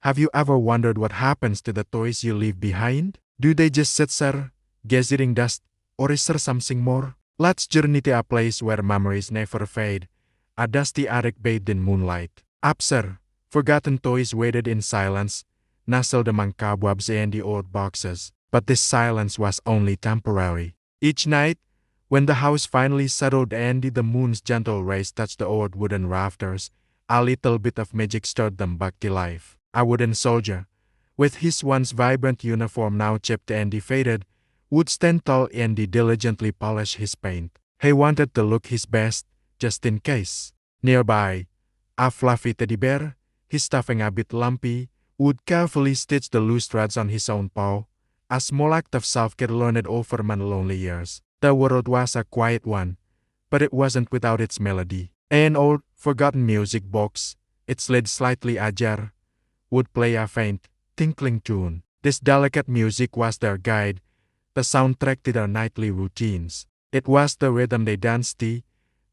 Have you ever wondered what happens to the toys you leave behind? Do they just sit there, gathering dust, or is there something more? Let's journey to a place where memories never fade, a dusty attic bathed in moonlight. Up there, forgotten toys waited in silence, nestled among cobwebs and the old boxes. But this silence was only temporary. Each night, when the house finally settled and the moon's gentle rays touched the old wooden rafters, a little bit of magic stirred them back to life. A wooden soldier, with his once vibrant uniform now chipped and faded, would stand tall and diligently polish his paint. He wanted to look his best, just in case. Nearby, a fluffy teddy bear, his stuffing a bit lumpy, would carefully stitch the loose threads on his own paw, a small act of self-care learned over many lonely years. The world was a quiet one, but it wasn't without its melody. An old, forgotten music box, its lid slightly ajar, would play a faint, tinkling tune. This delicate music was their guide, the soundtrack to their nightly routines. It was the rhythm they danced to,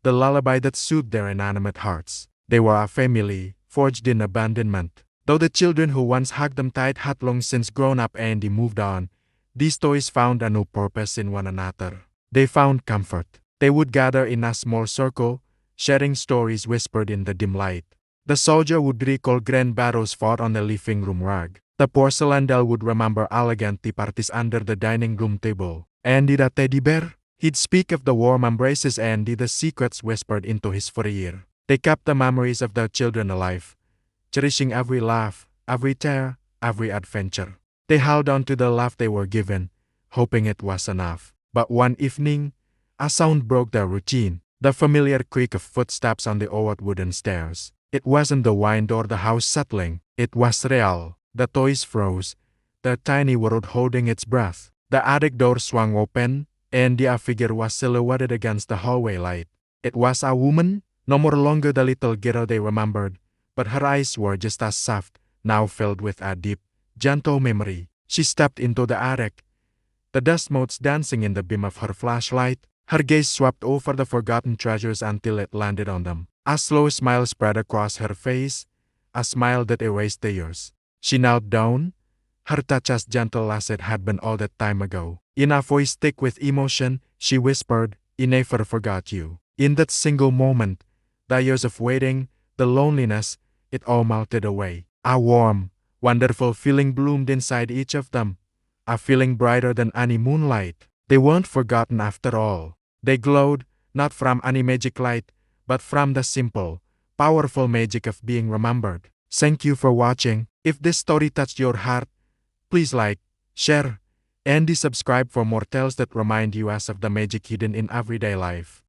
the lullaby that soothed their inanimate hearts. They were a family, forged in abandonment. Though the children who once hugged them tight had long since grown up and moved on, these toys found a new purpose in one another. They found comfort. They would gather in a small circle, sharing stories whispered in the dim light. The soldier would recall grand battles fought on the living room rug. The porcelain doll would remember elegant tea parties under the dining room table. And the teddy bear? He'd speak of the warm embraces and the secrets whispered into his furry ear. They kept the memories of their children alive, cherishing every laugh, every tear, every adventure. They held on to the love they were given, hoping it was enough. But one evening, a sound broke their routine, the familiar creak of footsteps on the old wooden stairs. It wasn't the wind or the house settling, it was real. The toys froze, their tiny world holding its breath. The attic door swung open, and a figure was silhouetted against the hallway light. It was a woman, no more longer the little girl they remembered, but her eyes were just as soft, now filled with a deep, gentle memory. She stepped into the attic, the dust motes dancing in the beam of her flashlight. Her gaze swept over the forgotten treasures until it landed on them. A slow smile spread across her face, a smile that erased tears. She knelt down, her touch as gentle as it had been all that time ago. In a voice thick with emotion, she whispered, "I never forgot you." In that single moment, the years of waiting, the loneliness, it all melted away. A warm, wonderful feeling bloomed inside each of them, a feeling brighter than any moonlight. They weren't forgotten after all. They glowed, not from any magic light, but from the simple, powerful magic of being remembered. Thank you for watching. If this story touched your heart, please like, share, and subscribe for more tales that remind you of the magic hidden in everyday life.